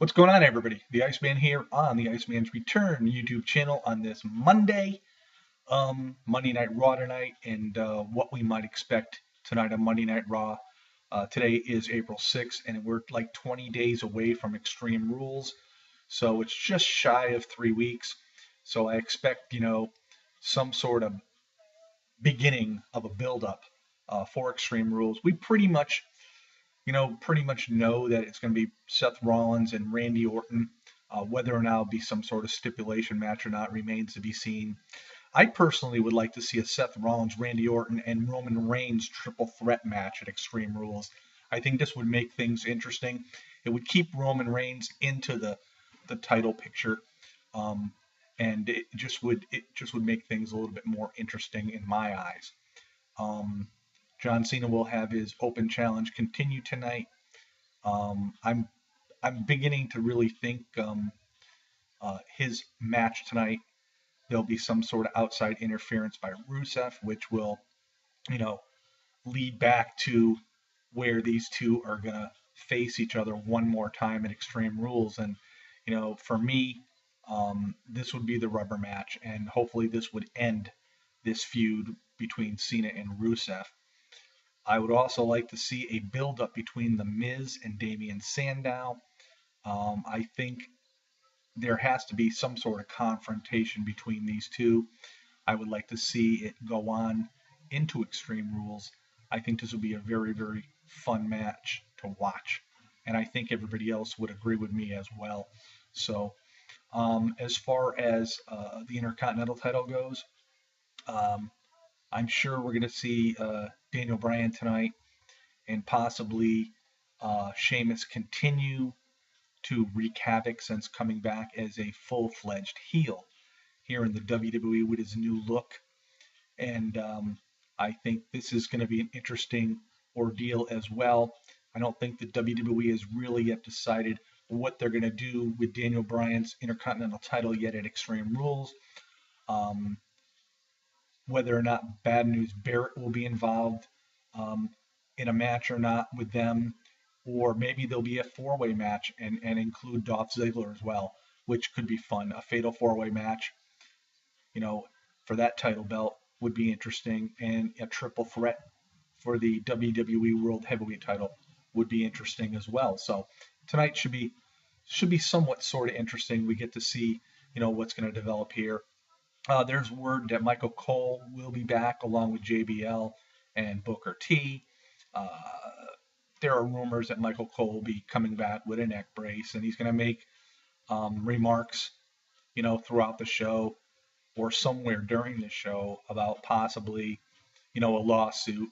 What's going on, everybody? The Iceman here on the Iceman's Return YouTube channel on this Monday, Monday Night Raw tonight, and what we might expect tonight on Monday Night Raw. Today is April 6th, and we're like 20 days away from Extreme Rules, so it's just shy of 3 weeks. So I expect, some sort of beginning of a build-up for Extreme Rules. We pretty much know that it's going to be Seth Rollins and Randy Orton. Whether or not it'll be some sort of stipulation match or not remains to be seen. I personally would like to see a Seth Rollins, Randy Orton, and Roman Reigns triple threat match at Extreme Rules. I think this would make things interesting. It would keep Roman Reigns into the title picture, and it just would make things a little bit more interesting in my eyes. Um, John Cena will have his open challenge continue tonight. I'm beginning to really think his match tonight, there'll be some sort of outside interference by Rusev, which will, you know, lead back to where these two are gonna face each other one more time at Extreme Rules. And for me, this would be the rubber match, and hopefully this would end this feud between Cena and Rusev. I would also like to see a build up between The Miz and Damian Sandow. I think there has to be some sort of confrontation between these two. I would like to see it go on into Extreme Rules. I think this would be a very, very fun match to watch. And I think everybody else would agree with me as well. So, as far as the Intercontinental title goes, um, I'm sure we're going to see Daniel Bryan tonight and possibly Sheamus continue to wreak havoc since coming back as a full-fledged heel here in the WWE with his new look. And I think this is going to be an interesting ordeal as well. I don't think the WWE has really yet decided what they're going to do with Daniel Bryan's Intercontinental title yet at Extreme Rules. Um, whether or not Bad News Barrett will be involved um, in a match or not with them, or maybe there'll be a four-way match and include Dolph Ziggler as well, which could be fun. A fatal four-way match, you know, for that title belt would be interesting, and a triple threat for the WWE World Heavyweight title would be interesting as well. So tonight should be somewhat sort of interesting. We get to see what's going to develop here. There's word that Michael Cole will be back along with JBL and Booker T. Uh, there are rumors that Michael Cole will be coming back with a neck brace, and he's going to make remarks, throughout the show or somewhere during the show about possibly, a lawsuit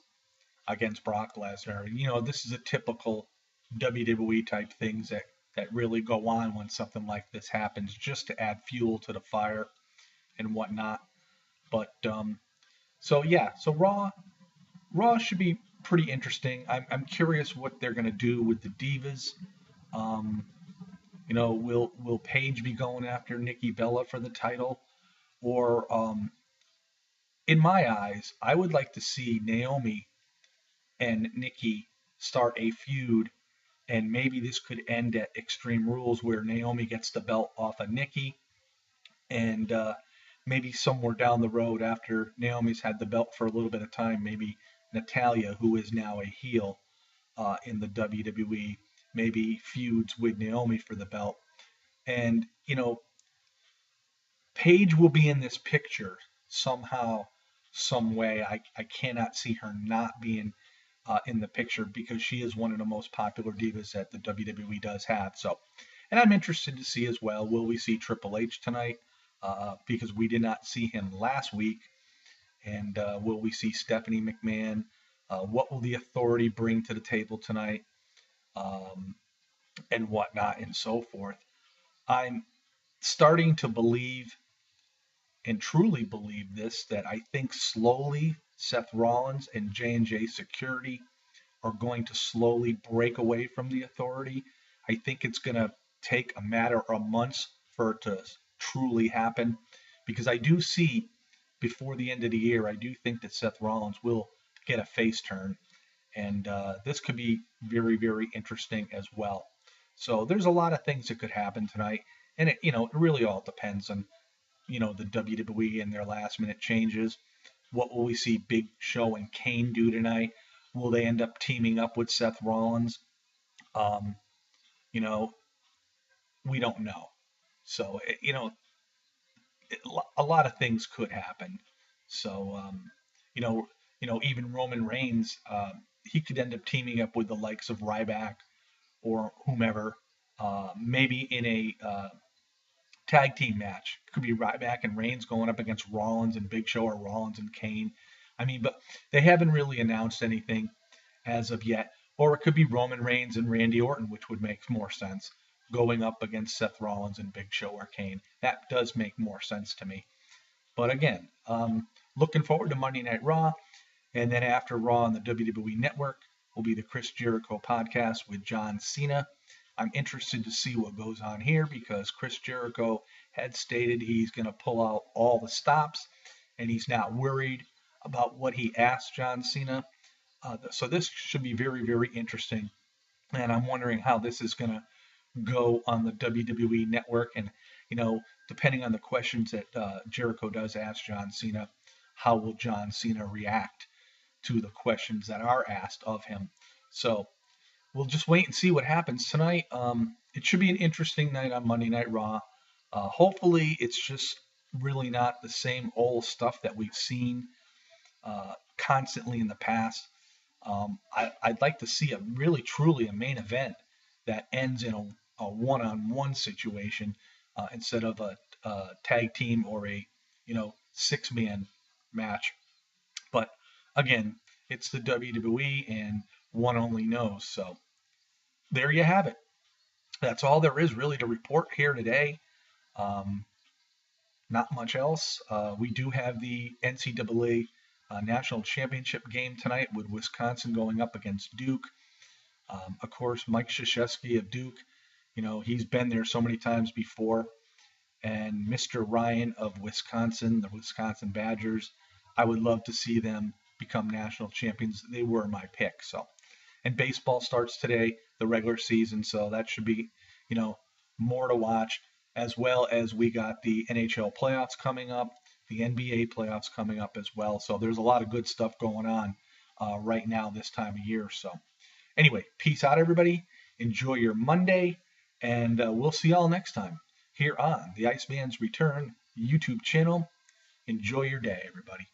against Brock Lesnar. This is a typical WWE type things that really go on when something like this happens, just to add fuel to the fire and whatnot. But so yeah, so Raw should be pretty interesting. I'm curious what they're gonna do with the Divas. Um, will Paige be going after Nikki Bella for the title, or in my eyes, I would like to see Naomi and Nikki start a feud, and maybe this could end at Extreme Rules where Naomi gets the belt off of Nikki, and maybe somewhere down the road after Naomi's had the belt for a little bit of time, maybe Natalia, who is now a heel in the WWE, maybe feuds with Naomi for the belt. And, Paige will be in this picture somehow, some way. I cannot see her not being in the picture because she is one of the most popular divas that the WWE does have. So, and I'm interested to see as well, will we see Triple H tonight? Because we did not see him last week. And will we see Stephanie McMahon? What will the Authority bring to the table tonight? Um, and whatnot and so forth. I'm starting to believe and truly believe this, that I think slowly Seth Rollins and J&J Security are going to slowly break away from the Authority. I think it's going to take a matter of months for it to truly happen, because I do see before the end of the year, I do think that Seth Rollins will get a face turn, and this could be very, very interesting as well. So there's a lot of things that could happen tonight, and it really all depends on the WWE and their last minute changes. What will we see Big Show and Kane do tonight? Will they end up teaming up with Seth Rollins? Um, you know, we don't know. So a lot of things could happen. So you know, even Roman Reigns, he could end up teaming up with the likes of Ryback or whomever, maybe in a tag team match. It could be Ryback and Reigns going up against Rollins and Big Show or Rollins and Kane. I mean, but they haven't really announced anything as of yet. Or it could be Roman Reigns and Randy Orton, which would make more sense, going up against Seth Rollins and Big Show or Kane. That does make more sense to me. But again, looking forward to Monday Night Raw. And then after Raw on the WWE Network will be the Chris Jericho podcast with John Cena. I'm interested to see what goes on here because Chris Jericho had stated he's going to pull out all the stops and he's not worried about what he asked John Cena. So this should be very, very interesting. And I'm wondering how this is going to go on the WWE Network. And, depending on the questions that Jericho does ask John Cena, how will John Cena react to the questions that are asked of him? So we'll just wait and see what happens tonight. It should be an interesting night on Monday Night Raw. Hopefully, it's just really not the same old stuff that we've seen constantly in the past. I'd like to see truly a main event that ends in a one-on-one situation instead of a tag team or a six-man match. But again, it's the WWE and one only knows. So there you have it. That's all there is really to report here today. Um, Not much else. We do have the NCAA National Championship game tonight with Wisconsin going up against Duke. Of course, Mike Krzyzewski of Duke, he's been there so many times before. And Mr. Ryan of Wisconsin, the Wisconsin Badgers, I would love to see them become national champions. They were my pick. So, and baseball starts today, the regular season, so that should be, more to watch, as well as we got the NHL playoffs coming up, the NBA playoffs coming up as well. So there's a lot of good stuff going on right now this time of year. So anyway, peace out, everybody. Enjoy your Monday, and we'll see y'all next time here on the Iceman's Return YouTube channel. Enjoy your day, everybody.